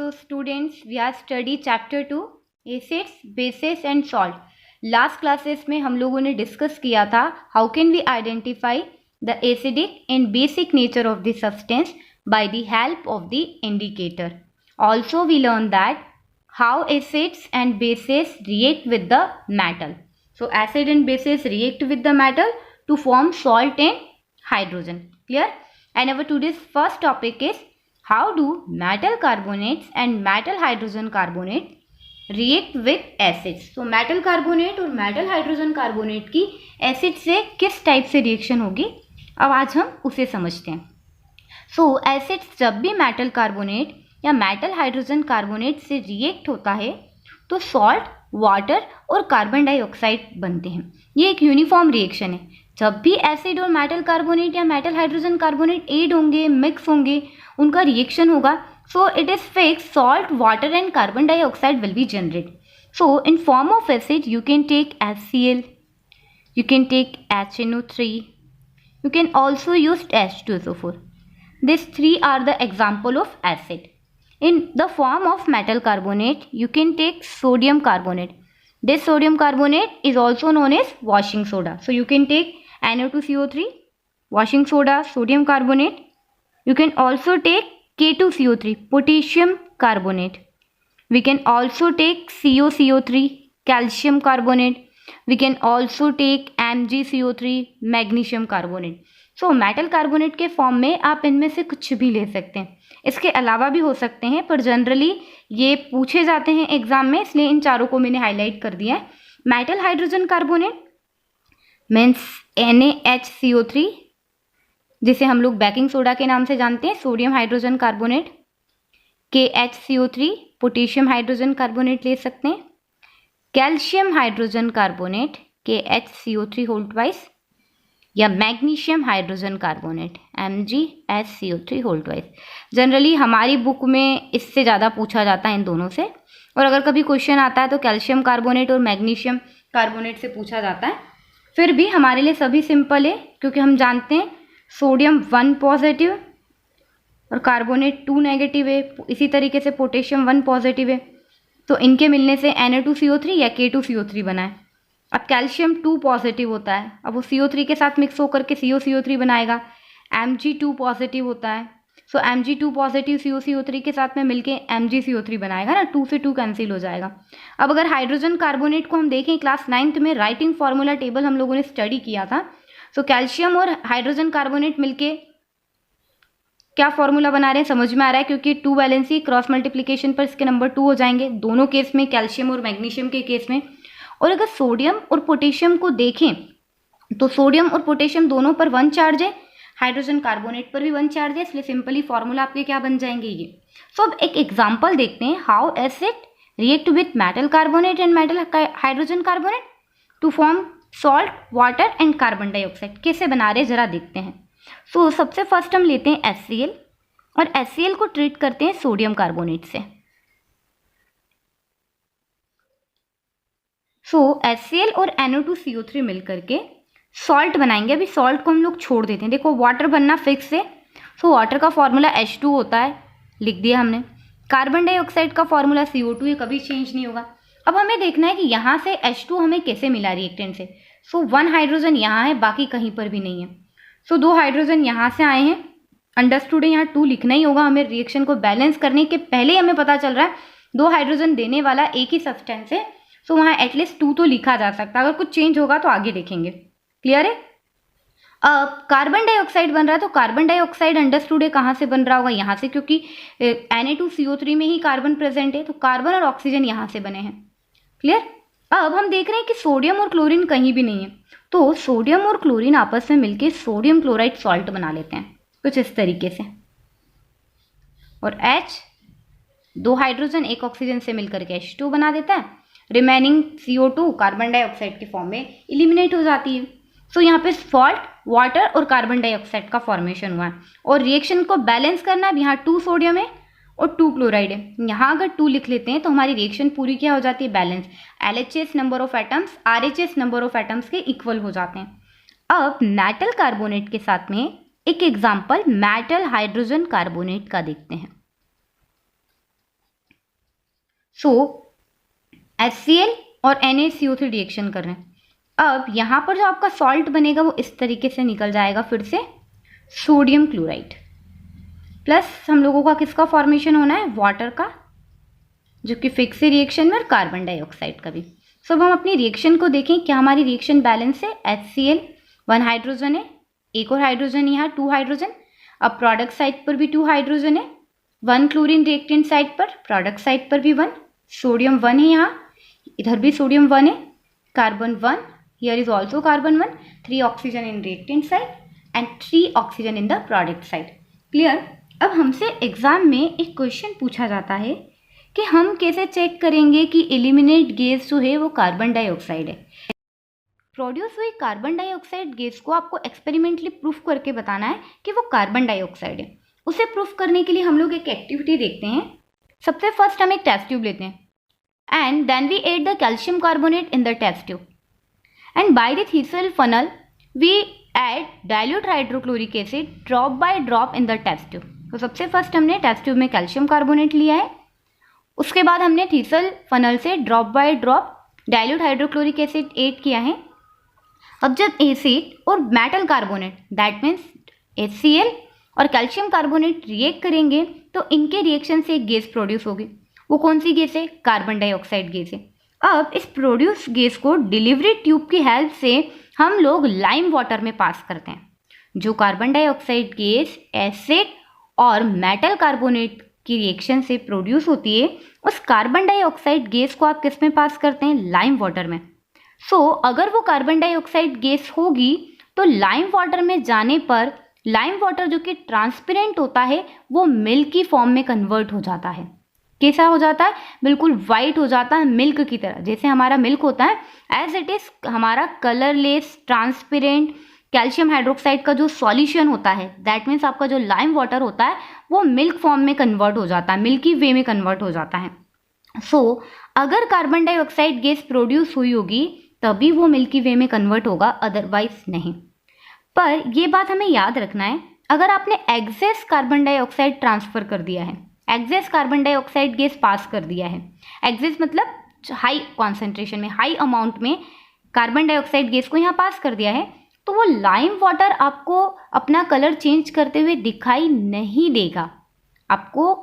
So students, we have studied chapter 2 acids, bases and salt. Last classes में हम लोगों ने डिस्कस किया था how can we identify the acidic and basic nature of the substance by the help of the indicator. Also we learn that how acids and bases react with the metal. So acid and bases react with the metal to form salt and hydrogen. Clear? And our today's first topic is how do metal carbonates and metal hydrogen carbonate react with acids. So metal carbonate और metal hydrogen carbonate की acid से किस type से reaction होगी, अब आज हम उसे समझते हैं. So acids जब भी metal carbonate या metal hydrogen carbonate से रिएक्ट होता है तो सॉल्ट, वाटर और कार्बन डाइऑक्साइड बनते हैं. ये एक यूनिफॉर्म रिएक्शन है. जब भी एसिड और मेटल कार्बोनेट या मेटल हाइड्रोजन कार्बोनेट एड होंगे, मिक्स होंगे, उनका रिएक्शन होगा. So it is fix salt, water and carbon dioxide will be generate. So in form of acid you can take HCl, you can take HNO3, you can also use H2SO4. These three are the example of acid. In the form of metal carbonate, you can take sodium carbonate. This sodium carbonate is also known as washing soda. So you can take NO2CO3, washing soda, sodium carbonate. You can also take K2CO3, potassium carbonate. We can also take CoCO3, calcium carbonate. We can also take MgCO3, magnesium carbonate. So metal carbonate के form में आप इनमें से कुछ भी ले सकते हैं. इसके अलावा भी हो सकते हैं, पर जनरली ये पूछे जाते हैं एग्जाम में, इसलिए इन चारों को मैंने हाईलाइट कर दिया है. Metal hydrogen carbonate means NaHCO3, जिसे हम लोग बेकिंग सोडा के नाम से जानते हैं. Sodium hydrogen carbonate KHCO3, potassium hydrogen carbonate ले सकते हैं. Calcium hydrogen carbonate KHCO3 whole twice, या magnesium hydrogen carbonate MgSCO3 whole twice. Generally हमारी बुक में इससे ज़्यादा पूछा जाता है इन दोनों से, और अगर कभी क्वेश्चन आता है तो कैल्शियम कार्बोनेट और मैग्नीशियम कार्बोनेट से पूछा जाता है. फिर भी हमारे लिए सभी सिंपल है, क्योंकि हम जानते हैं सोडियम 1 पॉजिटिव और कार्बोनेट 2 नेगेटिव है. इसी तरीके से पोटेशियम 1 पॉजिटिव है, तो इनके मिलने से Na2CO3 या K2CO3 बना है. अब कैल्शियम 2 पॉजिटिव होता है, अब वो CO3 के साथ मिक्स होकर के CoCO3 बनाएगा. Mg2 पॉजिटिव होता है, सो Mg2 पॉजिटिव CoCO3 के साथ में मिलके MgCO3 बनाएगा ना, 2 से 2 कैंसिल हो जाएगा. अब अगर हाइड्रोजन कार्बोनेट को हम देखें, क्लास 9th में राइटिंग फार्मूला टेबल हम लोगों ने स्टडी किया था. सो कैल्शियम और हाइड्रोजन कार्बोनेट मिलके क्या फॉर्मूला बना रहे हैं समझ में आ रहा है, क्योंकि 2 वैलेंसी क्रॉस मल्टीप्लीकेशन पर इसके नंबर 2 हो जाएंगे दोनों केस में, कैल्शियम और मैग्नीशियम के केस में. और अगर सोडियम और पोटेशियम को देखें तो सोडियम और पोटेशियम दोनों पर 1 चार्ज है, हाइड्रोजन कार्बोनेट पर भी 1 चार्ज है, इसलिए सिंपली फॉर्मूला आपके क्या बन जाएंगे ये. सो अब एक एग्जांपल देखते हैं how acid react with metal carbonate and metal hydrogen carbonate to form salt, water and carbon dioxide. कैसे बना रहे जरा देखते हैं. सो सबसे फर्स्ट हम लेते हैं HCl, और HCl को ट्रीट करते हैं सोडियम कार्बोनेट से. सो HCl और NO2CO3 मिलकर के सॉल्ट बनाएंगे. अभी सॉल्ट को हम लोग छोड़ देते हैं. देखो वाटर बनना फिक्स है, सो वाटर का फॉर्मूला H2 होता है, लिख दिया हमने. कार्बन डाइऑक्साइड का फॉर्मूला CO2 है, कभी चेंज नहीं होगा. अब हमें देखना है कि यहाँ से H2 हमें कैसे मिला रिएक्टेंट से. सो 1 हाइड्रोजन यहाँ है, बाकी कहीं पर भी नहीं है. सो 2 हाइड्रोजन यहाँ से आए हैं, अंडरस्टूड है, यहाँ 2 लिखना ही होगा हमें. रिएक्शन को बैलेंस करने के पहले ही हमें पता चल रहा है 2 हाइड्रोजन देने वाला एक ही सब्सटेंस है, सो वहाँ एटलीस्ट 2 तो लिखा जा सकता है. अगर कुछ चेंज होगा तो आगे देखेंगे. क्लियर है. अब कार्बन डाइऑक्साइड बन रहा है, तो कार्बन डाइऑक्साइड अंडरस्टूड है कहाँ से बन रहा होगा, यहाँ से, क्योंकि Na2CO3 में ही कार्बन प्रेजेंट है, तो कार्बन और ऑक्सीजन यहाँ से बने हैं. क्लियर. अब हम देख रहे हैं कि सोडियम और क्लोरीन कहीं भी नहीं है, तो सोडियम और क्लोरीन आपस में मिलकर सोडियम क्लोराइड सॉल्ट बना लेते हैं कुछ इस तरीके से. और H 2 हाइड्रोजन 1 ऑक्सीजन से मिलकर के H2 बना देता है. रिमेनिंग CO2 कार्बन डाइऑक्साइड के फॉर्म में इलिमिनेट हो जाती है. सो यहाँ पे सॉल्ट, वाटर और कार्बन डाइऑक्साइड का फॉर्मेशन हुआ है. और रिएक्शन को बैलेंस करना है, यहाँ 2 सोडियम है और 2 क्लोराइड है. यहाँ अगर 2 लिख लेते हैं तो हमारी रिएक्शन पूरी क्या हो जाती है, balance. LHS number of atoms RHS number of atoms के इक्वल हो जाते हैं. अब मेटल कार्बोनेट के साथ में एक एग्जाम्पल मेटल हाइड्रोजन कार्बोनेट का देखते हैं. सो HCl और NaCO3 रिएक्शन कर रहे हैं। अब यहाँ पर जो आपका सॉल्ट बनेगा वो इस तरीके से निकल जाएगा, फिर से सोडियम क्लोराइड प्लस हम लोगों का किसका फॉर्मेशन होना है, वाटर का, जो कि फिक्स रिएक्शन में, और कार्बन डाइऑक्साइड का भी। सो अब हम अपनी रिएक्शन को देखें, क्या हमारी रिएक्शन बैलेंस है। HCl 1 हाइड्रोजन है, एक और हाइड्रोजन यहाँ 2 हाइड्रोजन। अब प्रोडक्ट साइड पर भी 2 हाइड्रोजन है, 1 क्लोरीन रिएक्टेंट साइड पर, प्रोडक्ट साइड पर भी 1, सोडियम 1 है यहाँ, इधर भी सोडियम 1 है, carbon 1, here is also carbon 1, 3 oxygen in reactant side and 3 oxygen in the product side. Clear. अब हमसे एग्जाम में एक क्वेश्चन पूछा जाता है कि हम कैसे चेक करेंगे कि एलिमिनेट गैस जो है वो कार्बन डाइऑक्साइड है। प्रोड्यूस हुई कार्बन डाइऑक्साइड गैस को आपको एक्सपेरिमेंटली प्रूफ करके बताना है कि वो कार्बन डाइऑक्साइड है। उसे प्रूफ करने के लिए हम लोग एक एक्टिविटी देखते हैं। सबसे फर्स्ट हम एक टेस्ट ट्यूब लेते हैं and then we add the calcium carbonate in the test tube and by the thistle funnel we add dilute hydrochloric acid drop by drop in the test tube. तो सबसे first हमने test tube में calcium carbonate लिया है, उसके बाद हमने thistle funnel से drop by drop dilute hydrochloric acid add किया है। अब जब एसिड और metal carbonate that means HCl और कैल्शियम कार्बोनेट रिएक्ट करेंगे तो इनके रिएक्शन से एक गैस प्रोड्यूस होगी। वो कौन सी गैस है, कार्बन डाइऑक्साइड गैस है। अब इस प्रोड्यूस गैस को डिलीवरी ट्यूब की हेल्प से हम लोग लाइम वाटर में पास करते हैं। जो कार्बन डाइऑक्साइड गैस एसिड और मेटल कार्बोनेट की रिएक्शन से प्रोड्यूस होती है, उस कार्बन डाइऑक्साइड गैस को आप किस में पास करते हैं, लाइम वाटर में। सो अगर वो कार्बन डाइऑक्साइड गैस होगी तो लाइम वाटर में जाने पर लाइम वाटर जो कि ट्रांसपेरेंट होता है वो मिल्क की फॉर्म में कन्वर्ट हो जाता है। कैसा हो जाता है, बिल्कुल वाइट हो जाता है, मिल्क की तरह, जैसे हमारा मिल्क होता है एज इट इज हमारा कलरलेस ट्रांसपेरेंट कैल्शियम हाइड्रोक्साइड का जो सॉल्यूशन होता है दैट मीन्स आपका जो लाइम वाटर होता है वो मिल्क फॉर्म में कन्वर्ट हो जाता है, मिल्की वे में कन्वर्ट हो जाता है। सो अगर कार्बन डाइऑक्साइड गैस प्रोड्यूस हुई होगी तभी वो मिल्की वे में कन्वर्ट होगा, अदरवाइज नहीं। पर ये बात हमें याद रखना है, अगर आपने एक्सेस कार्बन डाइऑक्साइड ट्रांसफर कर दिया है, access carbon dioxide gas pass कर दिया है, एक्सेस मतलब हाई कॉन्सेंट्रेशन में, हाई अमाउंट में कार्बन डाइऑक्साइड गैस को यहाँ पास कर दिया है, तो वो लाइम वाटर आपको अपना कलर चेंज करते हुए दिखाई नहीं देगा। आपको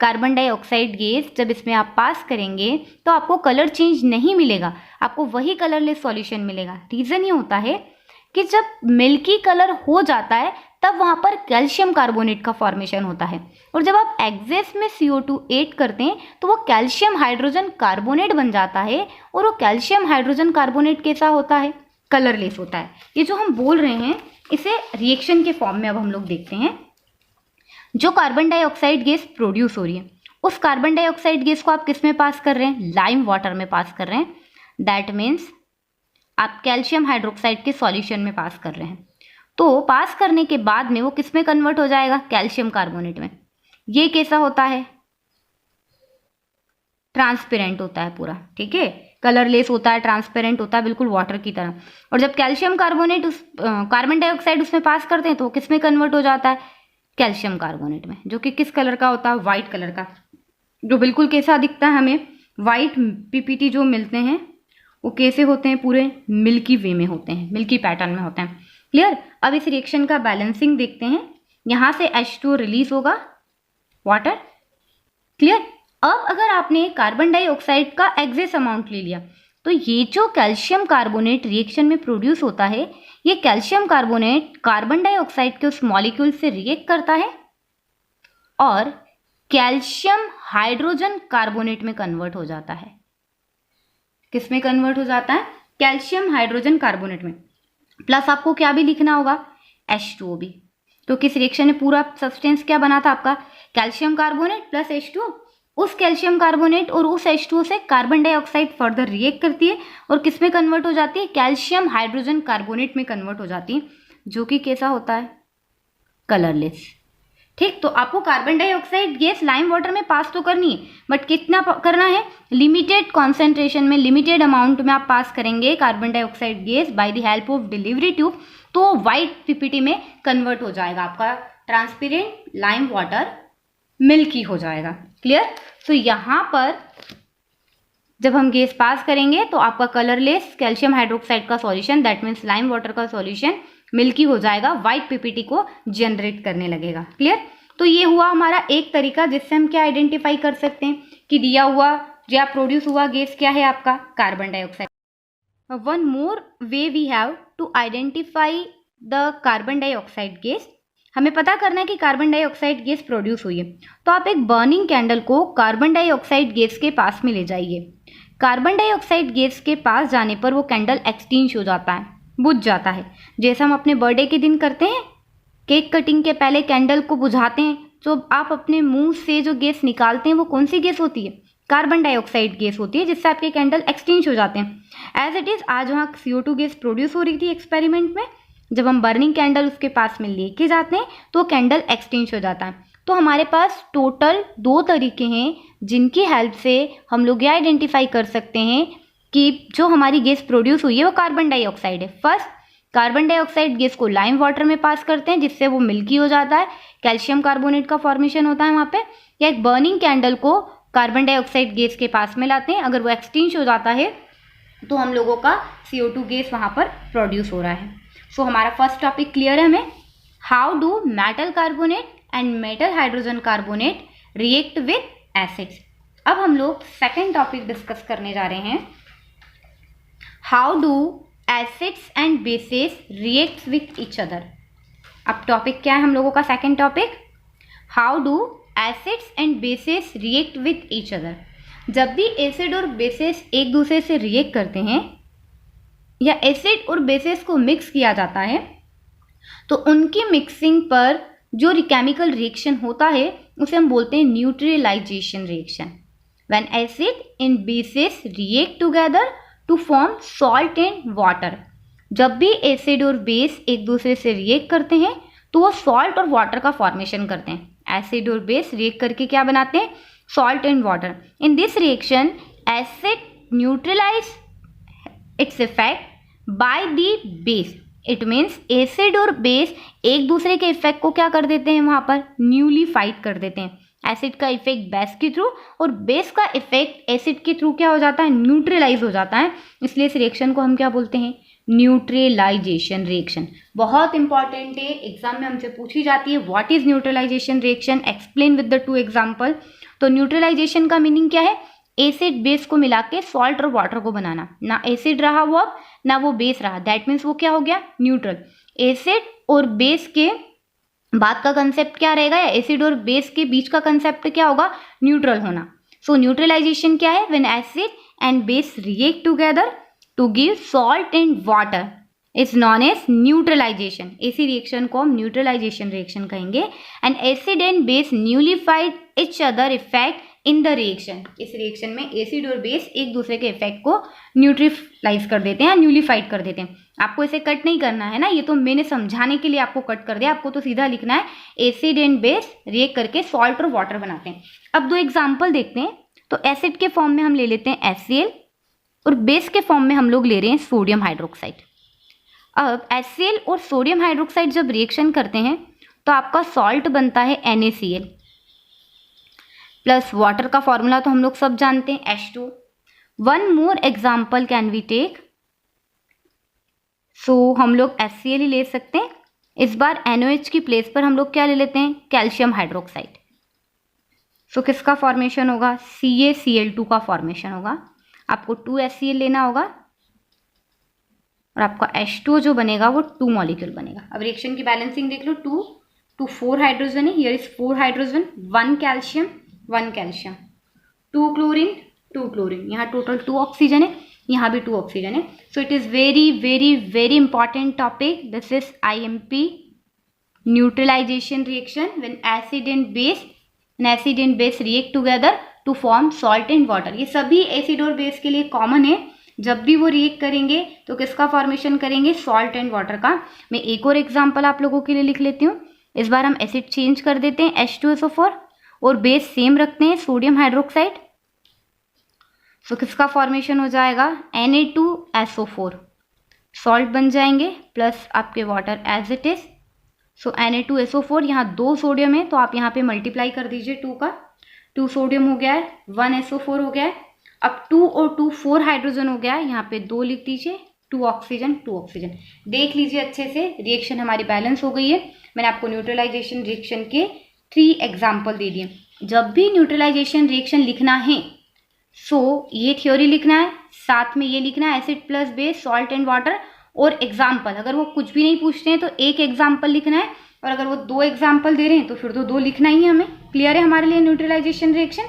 कार्बन डाइऑक्साइड गैस जब इसमें आप पास करेंगे तो आपको कलर चेंज नहीं मिलेगा, आपको वही कलरलेस सॉल्यूशन मिलेगा। रीज़न ये होता है कि जब मिल्की कलर हो जाता है तब वहाँ पर कैल्शियम कार्बोनेट का फॉर्मेशन होता है, और जब आप एक्सेस में CO2 ऐड करते हैं तो वो कैल्शियम हाइड्रोजन कार्बोनेट बन जाता है, और वो कैल्शियम हाइड्रोजन कार्बोनेट कैसा होता है, कलरलेस होता है। ये जो हम बोल रहे हैं इसे रिएक्शन के फॉर्म में अब हम लोग देखते हैं। जो कार्बन डाइऑक्साइड गैस प्रोड्यूस हो रही है उस कार्बन डाइऑक्साइड गैस को आप किस में पास कर रहे हैं, लाइम वाटर में पास कर रहे हैं। दैट मीन्स आप कैल्शियम हाइड्रोक्साइड के सॉल्यूशन में पास कर रहे हैं। तो पास करने के बाद में वो किस में कन्वर्ट हो जाएगा, कैल्शियम कार्बोनेट में। ये कैसा होता है, ट्रांसपेरेंट होता है पूरा, ठीक है, कलरलेस होता है, ट्रांसपेरेंट होता है, बिल्कुल वाटर की तरह। और जब कैल्शियम कार्बोनेट कार्बन डाइऑक्साइड उसमें पास करते हैं तो वो किस में कन्वर्ट हो जाता है, कैल्शियम कार्बोनेट में, जो कि किस कलर का होता है, वाइट कलर का, जो बिल्कुल कैसा दिखता है हमें, वाइट PPT जो मिलते हैं वो कैसे होते हैं, पूरे मिल्की वे में होते हैं, मिल्की पैटर्न में होते हैं। क्लियर। अब इस रिएक्शन का बैलेंसिंग देखते हैं। यहाँ से H2O रिलीज होगा, वाटर। क्लियर। अब अगर आपने कार्बन डाइऑक्साइड का एक्सेस अमाउंट ले लिया तो ये जो कैल्शियम कार्बोनेट रिएक्शन में प्रोड्यूस होता है, ये कैल्शियम कार्बोनेट कार्बन डाइऑक्साइड के उस मॉलिक्यूल से रिएक्ट करता है और कैल्शियम हाइड्रोजन कार्बोनेट में कन्वर्ट हो जाता है। किस में कन्वर्ट हो जाता है, कैल्शियम हाइड्रोजन कार्बोनेट में। प्लस आपको क्या भी लिखना होगा, H2O भी। तो किस रिएक्शन में पूरा सब्सटेंस क्या बना था आपका, कैल्शियम कार्बोनेट प्लस H2O। उस कैल्शियम कार्बोनेट और उस H2O से कार्बन डाइऑक्साइड फर्दर रिएक्ट करती है और किस में कन्वर्ट हो जाती है, कैल्शियम हाइड्रोजन कार्बोनेट में कन्वर्ट हो जाती है, जो कि कैसा होता है, कलरलेस। ठीक। तो आपको carbon dioxide gas lime water में पास तो करनी है, बट कितना करना है, लिमिटेड कॉन्सेंट्रेशन में, लिमिटेड अमाउंट में आप पास करेंगे carbon dioxide gas bye the help of delivery tube, तो व्हाइट PPT में कन्वर्ट हो जाएगा, आपका ट्रांसपेरेंट लाइम वाटर मिल्की हो जाएगा। क्लियर? सो यहाँ पर जब हम गैस पास करेंगे तो आपका कलरलेस कैल्शियम हाइड्रोक्साइड का solution, that means lime water का सॉल्यूशन मिल्की हो जाएगा, व्हाइट पीपीटी को जनरेट करने लगेगा। क्लियर? तो ये हुआ हमारा एक तरीका जिससे हम क्या आइडेंटिफाई कर सकते हैं कि दिया हुआ या प्रोड्यूस हुआ गैस क्या है आपका, carbon dioxide. One more way we have to identify the carbon dioxide gas. हमें पता करना है कि कार्बन डाइऑक्साइड गैस प्रोड्यूस हुई है, तो आप एक बर्निंग कैंडल को कार्बन डाइऑक्साइड गैस के पास में ले जाइए। कार्बन डाइऑक्साइड गैस के पास जाने पर वो कैंडल एक्सटिंग्विश हो जाता है, बुझ जाता है। जैसा हम अपने बर्थडे के दिन करते हैं, केक कटिंग के पहले कैंडल को बुझाते हैं, तो आप अपने मुंह से जो गैस निकालते हैं वो कौन सी गैस होती है, कार्बन डाइऑक्साइड गैस होती है, जिससे आपके कैंडल एक्सटिंग्विश हो जाते हैं। एज इट इज आज वहाँ CO2 गैस प्रोड्यूस हो रही थी एक्सपेरिमेंट में, जब हम बर्निंग कैंडल उसके पास में लेके जाते हैं तो कैंडल एक्सटिंग्विश हो जाता है। तो हमारे पास टोटल 2 तरीके हैं जिनकी हेल्प से हम लोग ये आइडेंटिफाई कर सकते हैं कि जो हमारी गैस प्रोड्यूस हुई है वो कार्बन डाइऑक्साइड है। फर्स्ट, कार्बन डाइऑक्साइड गैस को लाइम वाटर में पास करते हैं जिससे वो मिल्की हो जाता है, कैल्शियम कार्बोनेट का फॉर्मेशन होता है वहाँ पे, या एक बर्निंग कैंडल को कार्बन डाइऑक्साइड गैस के पास में लाते हैं, अगर वो एक्सटिंग्विश हो जाता है तो हम लोगों का CO2 गैस वहाँ पर प्रोड्यूस हो रहा है। सो हमारा फर्स्ट टॉपिक क्लियर है हमें, how do metal carbonate and metal hydrogen carbonate react with acids. अब हम लोग सेकेंड टॉपिक डिस्कस करने जा रहे हैं, how do acids and bases react with each other. अब टॉपिक क्या है हम लोगों का second topic, how do acids and bases react with each other. जब भी एसिड और बेसेस एक दूसरे से रिएक्ट करते हैं या एसिड और बेसेस को मिक्स किया जाता है तो उनकी मिक्सिंग पर जो केमिकल रिएक्शन होता है उसे हम बोलते हैं neutralization reaction. When acid and bases react together to form salt and water. जब भी एसिड और बेस एक दूसरे से रिएक्ट करते हैं तो वो सॉल्ट और वाटर का फॉर्मेशन करते हैं। एसिड और बेस रिएक्ट करके क्या बनाते हैं, salt and water. In this reaction acid neutralize its effect by the base. It means acid और बेस एक दूसरे के इफेक्ट को क्या कर देते हैं, वहाँ पर न्यूलीफाइड कर देते हैं। एसिड का इफेक्ट बेस के थ्रू और बेस का इफेक्ट एसिड के थ्रू क्या हो जाता है, न्यूट्रलाइज हो जाता है। इसलिए इस रिएक्शन को हम क्या बोलते हैं, न्यूट्रलाइजेशन रिएक्शन। बहुत इंपॉर्टेंट है, एग्जाम में हमसे पूछी जाती है what is neutralization reaction, explain with the 2 example. तो न्यूट्रलाइजेशन का मीनिंग क्या है, एसिड बेस को मिला के सॉल्ट और वाटर को बनाना। ना एसिड रहा वो अब ना वो बेस रहा, दैट मीन्स वो क्या हो गया, न्यूट्रल। एसिड और बेस के बाद का कंसेप्ट क्या रहेगा, या एसिड और बेस के बीच का कंसेप्ट क्या होगा, न्यूट्रल होना। सो न्यूट्रलाइजेशन क्या है, when acid and base react together to give salt and water is known as neutralization. इसी रिएक्शन को हम न्यूट्रलाइजेशन रिएक्शन कहेंगे। And acid and base nullified each other effect in the reaction. इस reaction में acid और base एक दूसरे के इफेक्ट को न्यूट्रलाइज कर देते हैं, न्यूलीफाइड कर देते हैं। आपको इसे कट नहीं करना है ना, ये तो मैंने समझाने के लिए आपको कट कर दिया, आपको तो सीधा लिखना है एसिड एंड बेस रिएक्ट करके सॉल्ट और वाटर बनाते हैं। अब 2 एग्जाम्पल देखते हैं। तो एसिड के फॉर्म में हम ले लेते हैं HCl और बेस के फॉर्म में हम लोग ले रहे हैं सोडियम हाइड्रोक्साइड। अब HCl और सोडियम हाइड्रोक्साइड जब रिएक्शन करते हैं तो आपका सॉल्ट बनता है NaCl प्लस वाटर का फॉर्मूला तो हम लोग सब जानते हैं H2। One more example can we take, so हम लोग HCl ही ले सकते हैं। इस बार NaOH की प्लेस पर हम लोग क्या ले लेते हैं, कैल्शियम हाइड्रोक्साइड। सो किसका फॉर्मेशन होगा, CaCl2 का फॉर्मेशन होगा। आपको 2 HCl लेना होगा और आपका H2 जो बनेगा वो 2 मॉलिक्यूल बनेगा। अब रिएक्शन की बैलेंसिंग देख लो, 2 to 4 हाइड्रोजन है, here is 4 hydrogen, 1 calcium 1 calcium, 2 chlorine 2 chlorine, यहाँ टोटल 2 ऑक्सीजन है, यहाँ भी 2 ऑक्सीजन है। So it is very very very important topic, this is IMP neutralization reaction when acid and base react together to form salt and water. ये सभी acid और base के लिए कॉमन है, जब भी वो रिएक्ट करेंगे तो किसका फॉर्मेशन करेंगे, सॉल्ट एंड वाटर का। मैं एक और एग्जांपल आप लोगों के लिए लिख लेती हूँ। इस बार हम एसिड चेंज कर देते हैं H2SO4 और बेस सेम रखते हैं सोडियम हाइड्रोक्साइड। सो किसका फॉर्मेशन हो जाएगा, Na2SO4 सॉल्ट बन जाएंगे प्लस आपके water as it is. So Na2SO4, यहाँ 2 सोडियम है तो आप यहाँ पे मल्टीप्लाई कर दीजिए 2 का, 2 सोडियम हो गया है, 1 SO4 हो गया है। अब 2 और 2 4 हाइड्रोजन हो गया है, यहाँ पे 2 लिख दीजिए, 2 ऑक्सीजन 2 ऑक्सीजन। देख लीजिए अच्छे से, रिएक्शन हमारी बैलेंस हो गई है। मैंने आपको न्यूट्रलाइजेशन रिएक्शन के 3 एग्जाम्पल दे दिए। जब भी न्यूट्रलाइजेशन रिएक्शन लिखना है ये थ्योरी लिखना है, साथ में ये लिखना है acid plus base, salt and water, और एग्जाम्पल। अगर वो कुछ भी नहीं पूछते हैं तो एक एग्जाम्पल लिखना है, और अगर वो 2 एग्जाम्पल दे रहे हैं तो फिर तो 2 लिखना ही है हमें। क्लियर है हमारे लिए न्यूट्रलाइजेशन रिएक्शन।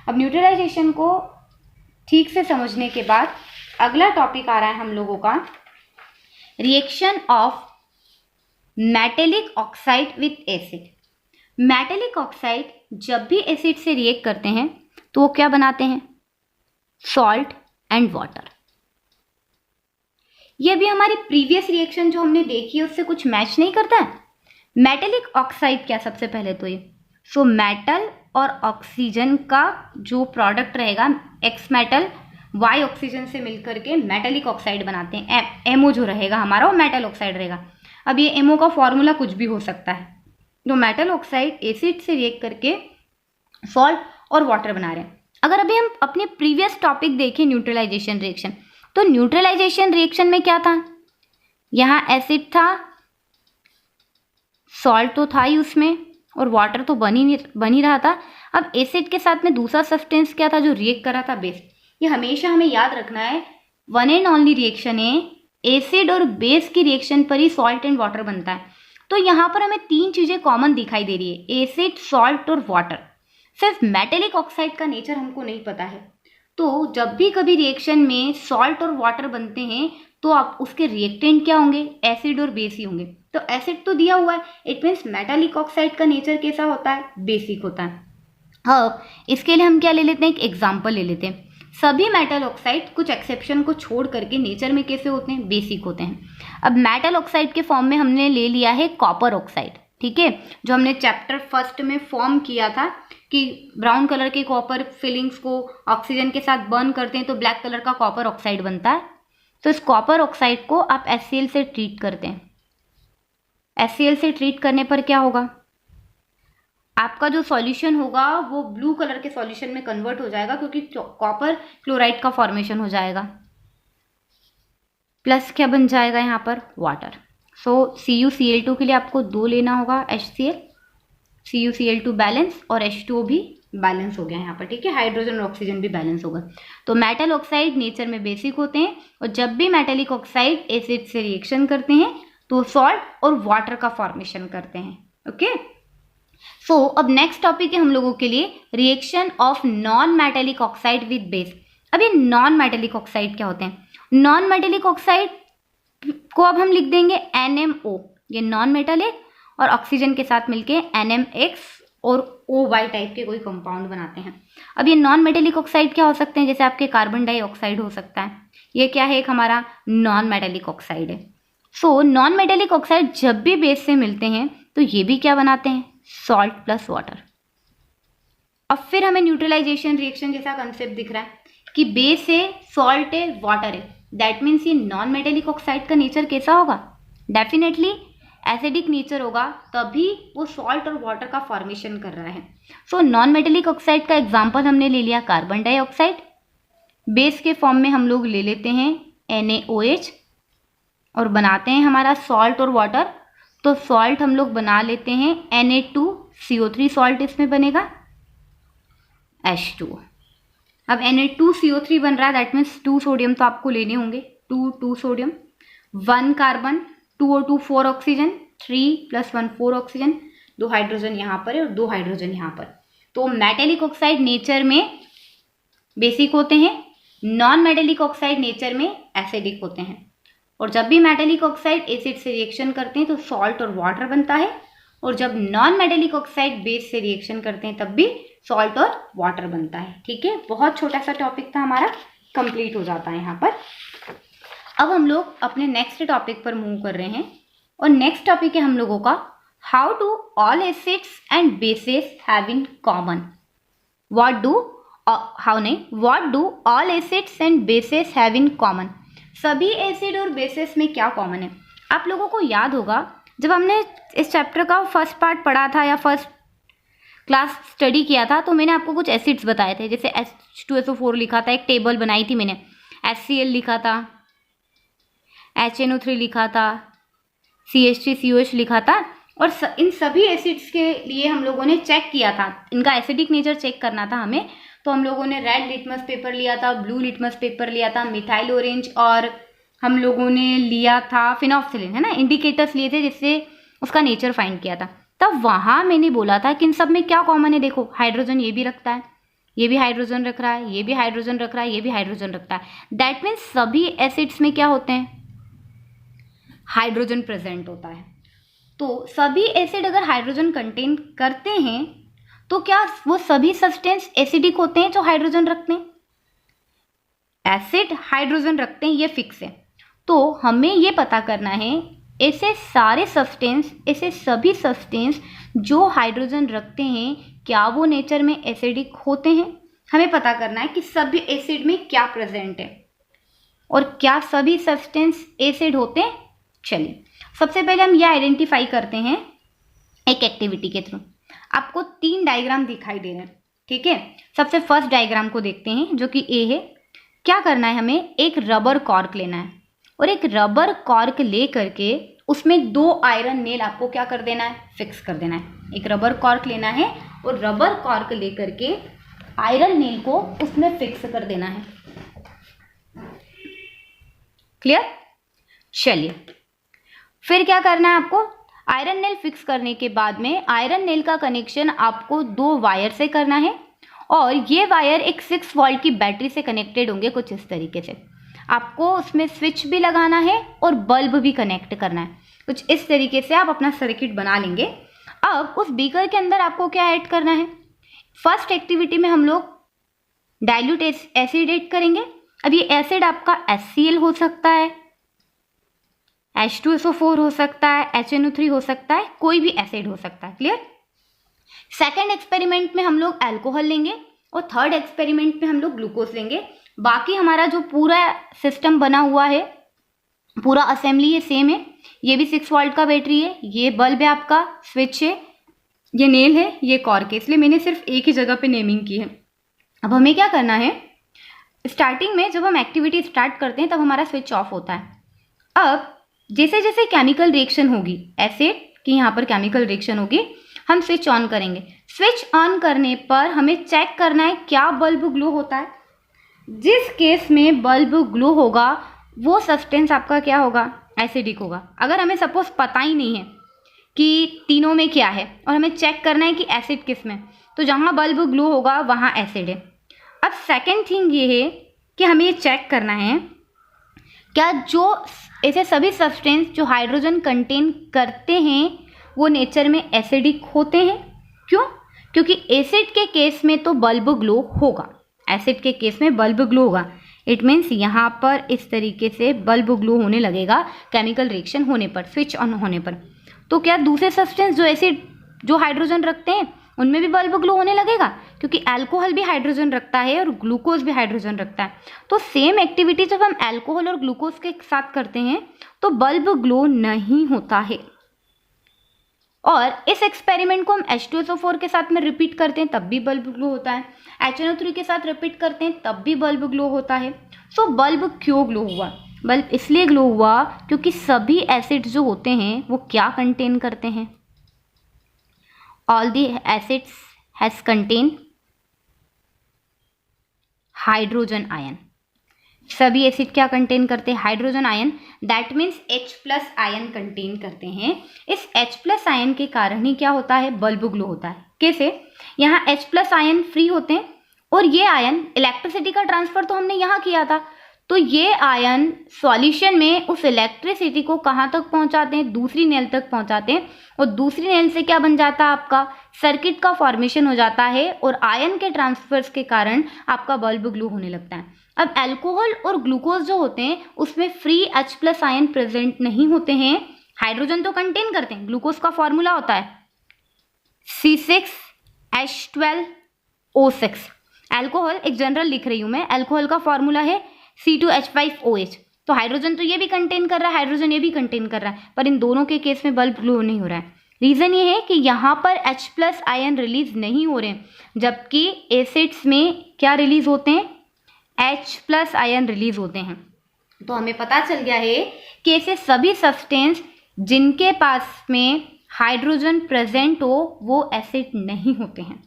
अब न्यूट्रलाइजेशन को ठीक से समझने के बाद अगला टॉपिक आ रहा है हम लोगों का, reaction of metallic oxide with acid. Metallic oxide जब भी एसिड से रिएक्ट करते हैं तो वो क्या बनाते हैं, सॉल्ट एंड वाटर। ये भी हमारी प्रीवियस रिएक्शन जो हमने देखी है उससे कुछ मैच नहीं करता है। मेटेलिक ऑक्साइड क्या, सबसे पहले तो ये मेटल और ऑक्सीजन का जो प्रोडक्ट रहेगा, एक्स मेटल वाई ऑक्सीजन से मिलकर के मेटेलिक ऑक्साइड बनाते हैं। एमओ जो रहेगा हमारा वो मेटल ऑक्साइड रहेगा। अब ये एमओ का फॉर्मूला कुछ भी हो सकता है। तो मेटल ऑक्साइड एसिड से रिएक्ट करके सॉल्ट और वाटर बना रहे हैं। अगर अभी हम अपने प्रीवियस टॉपिक देखें न्यूट्रलाइजेशन रिएक्शन, तो न्यूट्रलाइजेशन रिएक्शन में क्या था, यहाँ एसिड था, सॉल्ट तो था ही उसमें, और वाटर तो बन ही रहा था। अब एसिड के साथ में दूसरा सब्सटेंस क्या था जो रिएक्ट कर रहा था, बेस। ये हमेशा हमें याद रखना है, वन एंड ओनली रिएक्शन है, एसिड और बेस की रिएक्शन पर ही सॉल्ट एंड वाटर बनता है। तो यहाँ पर हमें 3 चीजें कॉमन दिखाई दे रही है, एसिड, सॉल्ट और वाटर। सिर्फ मेटेलिक ऑक्साइड का नेचर हमको नहीं पता है। तो जब भी कभी रिएक्शन में सॉल्ट और वाटर बनते हैं तो आप उसके रिएक्टेंट क्या होंगे, एसिड और बेस ही होंगे। तो एसिड तो दिया हुआ है, इट मीन्स मेटेलिक ऑक्साइड का नेचर कैसा होता है, बेसिक होता है। हाँ, इसके लिए हम क्या ले लेते हैं, एक एग्जाम्पल ले लेते हैं। सभी मेटल ऑक्साइड कुछ एक्सेप्शन को छोड़ करके नेचर में कैसे होते हैं, बेसिक होते हैं। अब मेटल ऑक्साइड के फॉर्म में हमने ले लिया है कॉपर ऑक्साइड, ठीक है, जो हमने चैप्टर फर्स्ट में फॉर्म किया था कि ब्राउन कलर के कॉपर फिलिंग्स को ऑक्सीजन के साथ बर्न करते हैं तो ब्लैक कलर का कॉपर ऑक्साइड बनता है। तो इस कॉपर ऑक्साइड को आप HCl से ट्रीट करते हैं। HCl से ट्रीट करने पर क्या होगा, आपका जो सॉल्यूशन होगा वो ब्लू कलर के सॉल्यूशन में कन्वर्ट हो जाएगा, क्योंकि कॉपर क्लोराइड का फॉर्मेशन हो जाएगा। प्लस क्या बन जाएगा यहाँ पर, वाटर। सो CuCl2 के लिए आपको 2 लेना होगा HCl, CuCl2 बैलेंस और H2O भी बैलेंस हो गया यहाँ पर, ठीक है, हाइड्रोजन और ऑक्सीजन भी बैलेंस होगा। तो मेटल ऑक्साइड नेचर में बेसिक होते हैं, और जब भी मेटेलिक ऑक्साइड एसिड से रिएक्शन करते हैं तो सॉल्ट और वाटर का फॉर्मेशन करते हैं। ओके, सो अब नेक्स्ट टॉपिक है हम लोगों के लिए reaction of non metallic oxide with base. अब ये नॉन मेटेलिक ऑक्साइड क्या होते हैं, नॉन मेटेलिक ऑक्साइड को अब हम लिख देंगे NMO, ये नॉन मेटेलिक, और ऑक्सीजन के साथ मिलके NMX और OY टाइप के कोई कंपाउंड बनाते हैं। अब ये नॉन मेटेलिक ऑक्साइड क्या हो सकते हैं, जैसे आपके कार्बन डाइऑक्साइड हो सकता है, ये क्या है, एक हमारा नॉन मेटेलिक ऑक्साइड है। सो नॉन मेटेलिक ऑक्साइड जब भी बेस से मिलते हैं तो ये भी क्या बनाते हैं, सॉल्ट प्लस वाटर। अब फिर हमें न्यूट्रलाइजेशन रिएक्शन जैसा कंसेप्ट दिख रहा है कि बेस है, सॉल्ट है, वाटर है, दैट मीन्स ये नॉन मेटेलिक ऑक्साइड का नेचर कैसा होगा, डेफिनेटली एसिडिक नेचर होगा, तभी वो सॉल्ट और वाटर का फॉर्मेशन कर रहा है। सो नॉन मेटेलिक ऑक्साइड का एग्जांपल हमने ले लिया कार्बन डाइऑक्साइड, बेस के फॉर्म में हम लोग ले लेते हैं NaOH और बनाते हैं हमारा सॉल्ट और वाटर। तो सॉल्ट हम लोग बना लेते हैं Na2CO3 सॉल्ट इसमें बनेगा, H2O। अब Na2CO3 बन रहा है, दैट मीन्स 2 सोडियम तो आपको लेने होंगे, 2 sodium, 1 carbon, 2O2 4 oxygen, 3 + 1 4 oxygen, 2 hydrogen यहाँ पर है और 2 हाइड्रोजन यहाँ पर। तो मेटेलिक ऑक्साइड नेचर में बेसिक होते हैं, नॉन मेटेलिक ऑक्साइड नेचर में एसिडिक होते हैं। और जब भी मेटेलिक ऑक्साइड एसिड से रिएक्शन करते हैं तो सॉल्ट और वाटर बनता है, और जब नॉन मेटेलिक ऑक्साइड बेस से रिएक्शन करते हैं तब भी सॉल्ट और वाटर बनता है। ठीक है, बहुत छोटा सा टॉपिक था हमारा, कंप्लीट हो जाता है यहाँ पर। अब हम लोग अपने नेक्स्ट टॉपिक पर मूव कर रहे हैं, और नेक्स्ट टॉपिक है हम लोगों का how do all acids and bases have in common. What do all acids and bases have in common. सभी एसिड और बेसेस में क्या कॉमन है। आप लोगों को याद होगा जब हमने इस चैप्टर का फर्स्ट पार्ट पढ़ा था या फर्स्ट क्लास स्टडी किया था तो मैंने आपको कुछ एसिड्स बताए थे, जैसे H2SO4 लिखा था, एक टेबल बनाई थी मैंने, HCl लिखा था, HNO3 लिखा था, CH3COH लिखा था। और इन सभी एसिड्स के लिए हम लोगों ने चेक किया था, इनका एसिडिक नेचर चेक करना था हमें, तो हम लोगों ने रेड लिटमस पेपर लिया था, ब्लू लिटमस पेपर लिया था, मिथाइल ऑरेंज, और हम लोगों ने लिया था फिनोक्सिलिन, है ना, इंडिकेटर्स लिए थे जिससे उसका नेचर फाइंड किया था। तब वहां मैंने बोला था कि इन सब में क्या कॉमन है, देखो हाइड्रोजन ये भी रखता है, ये भी हाइड्रोजन रख रहा है, ये भी हाइड्रोजन रख रहा है, ये भी हाइड्रोजन रखता है। दैट मीन्स सभी एसिड्स में क्या होते हैं, हाइड्रोजन प्रेजेंट होता है। तो सभी एसिड अगर हाइड्रोजन कंटेन करते हैं तो क्या वो सभी सब्सटेंस एसिडिक होते हैं जो हाइड्रोजन रखते हैं? एसिड हाइड्रोजन रखते हैं, ये फिक्स है। तो हमें ये पता करना है ऐसे सारे सब्सटेंस, ऐसे सभी सब्सटेंस जो हाइड्रोजन रखते हैं क्या वो नेचर में एसिडिक होते हैं? हमें पता करना है कि सभी एसिड में क्या प्रेजेंट है और क्या सभी सब्सटेंस एसिड होते हैं। चलिए सबसे पहले हम यह आइडेंटिफाई करते हैं एक एक्टिविटी के थ्रू। आपको 3 डायग्राम दिखाई दे रहे हैं, ठीक है। सबसे फर्स्ट डायग्राम को देखते हैं जो कि ए है। क्या करना है, हमें एक रबर कॉर्क लेना है और एक रबर कॉर्क ले करके उसमें 2 आयरन नेल आपको क्या कर देना है, फिक्स कर देना है। एक रबर कॉर्क लेना है और रबर कॉर्क ले करके आयरन नेल को उसमें फिक्स कर देना है। क्लियर? चलिए फिर क्या करना है आपको, आयरन नेल फिक्स करने के बाद में आयरन नेल का कनेक्शन आपको 2 वायर से करना है और ये वायर एक 6 वोल्ट की बैटरी से कनेक्टेड होंगे कुछ इस तरीके से। आपको उसमें स्विच भी लगाना है और बल्ब भी कनेक्ट करना है। कुछ इस तरीके से आप अपना सर्किट बना लेंगे। अब उस बीकर के अंदर आपको क्या ऐड करना है, फर्स्ट एक्टिविटी में हम लोग डाइल्यूट एसिड ऐड करेंगे। अब ये एसिड आपका HCl हो सकता है, H2SO4 हो सकता है, HNO3 हो सकता है, कोई भी एसिड हो सकता है। क्लियर? सेकेंड एक्सपेरिमेंट में हम लोग अल्कोहल लेंगे और थर्ड एक्सपेरिमेंट में हम लोग ग्लूकोज लेंगे। बाकी हमारा जो पूरा सिस्टम बना हुआ है, पूरा असेंबली ये सेम है। ये भी 6 वोल्ट का बैटरी है, ये बल्ब है आपका, स्विच है, ये नेल है, ये कॉर्क है, इसलिए मैंने सिर्फ एक ही जगह पे नेमिंग की है। अब हमें क्या करना है, स्टार्टिंग में जब हम एक्टिविटी स्टार्ट करते हैं तब हमारा स्विच ऑफ होता है। अब जैसे जैसे केमिकल रिएक्शन होगी, एसिड की यहाँ पर केमिकल रिएक्शन होगी, हम स्विच ऑन करेंगे। स्विच ऑन करने पर हमें चेक करना है क्या बल्ब ग्लो होता है। जिस केस में बल्ब ग्लो होगा वो सब्सटेंस आपका क्या होगा, एसिडिक होगा। अगर हमें सपोज पता ही नहीं है कि तीनों में क्या है और हमें चेक करना है कि एसिड किस में, तो जहाँ बल्ब ग्लो होगा वहाँ एसिड है। अब सेकेंड थिंग ये है कि हमें ये चेक करना है क्या जो ऐसे सभी सब्सटेंस जो हाइड्रोजन कंटेन करते हैं वो नेचर में एसिडिक होते हैं। क्यों? क्योंकि एसिड के केस में तो बल्ब ग्लो होगा, एसिड के केस में बल्ब ग्लो होगा। इट मीन्स यहाँ पर इस तरीके से बल्ब ग्लो होने लगेगा केमिकल रिएक्शन होने पर, स्विच ऑन होने पर। तो क्या दूसरे सब्सटेंस जो एसिड जो हाइड्रोजन रखते हैं उनमें भी बल्ब ग्लो होने लगेगा? क्योंकि अल्कोहल भी हाइड्रोजन रखता है और ग्लूकोज भी हाइड्रोजन रखता है। तो सेम एक्टिविटी जब हम अल्कोहल और ग्लूकोज के साथ करते हैं तो बल्ब ग्लो नहीं होता है। और इस एक्सपेरिमेंट को हम H2SO4 के साथ में रिपीट करते हैं तब भी बल्ब ग्लो होता है, HNO3 के साथ रिपीट करते हैं तब भी बल्ब ग्लो होता है। सो बल्ब क्यों ग्लो हुआ? बल्ब इसलिए ग्लो हुआ क्योंकि सभी एसिड्स जो होते हैं वो क्या कंटेन करते हैं, all the acids has contain hydrogen ion. सभी एसिड क्या कंटेन करते हैं, hydrogen ion. That means H+ ion contain करते हैं। इस H+ आयन के कारण ही क्या होता है, बल्ब ग्लो होता है। कैसे? यहाँ H+ आयन फ्री होते हैं और ये आयन, इलेक्ट्रिसिटी का ट्रांसफर तो हमने यहाँ किया था, तो ये आयन सॉल्यूशन में उस इलेक्ट्रिसिटी को कहाँ तक पहुँचाते हैं, दूसरी नेल तक पहुँचाते हैं और दूसरी नेल से क्या बन जाता है, आपका सर्किट का फॉर्मेशन हो जाता है और आयन के ट्रांसफर्स के कारण आपका बल्ब ग्लो होने लगता है। अब अल्कोहल और ग्लूकोज जो होते हैं उसमें फ्री H+ आयन प्रेजेंट नहीं होते हैं, हाइड्रोजन तो कंटेन करते हैं। ग्लूकोज का फॉर्मूला होता है C6H12O6। अल्कोहल एक जनरल लिख रही हूं मैं, अल्कोहल का फॉर्मूला है C2H5OH। तो हाइड्रोजन तो ये भी कंटेन कर रहा है, हाइड्रोजन ये भी कंटेन कर रहा है, पर इन दोनों के केस में बल्ब ग्लो नहीं हो रहा है। रीज़न ये है कि यहाँ पर H प्लस आयन रिलीज नहीं हो रहे हैं, जबकि एसिड्स में क्या रिलीज होते हैं, H प्लस आयन रिलीज होते हैं। तो हमें पता चल गया है कि ऐसे सभी सब्सटेंस जिनके पास में हाइड्रोजन प्रेजेंट हो वो एसिड नहीं होते हैं।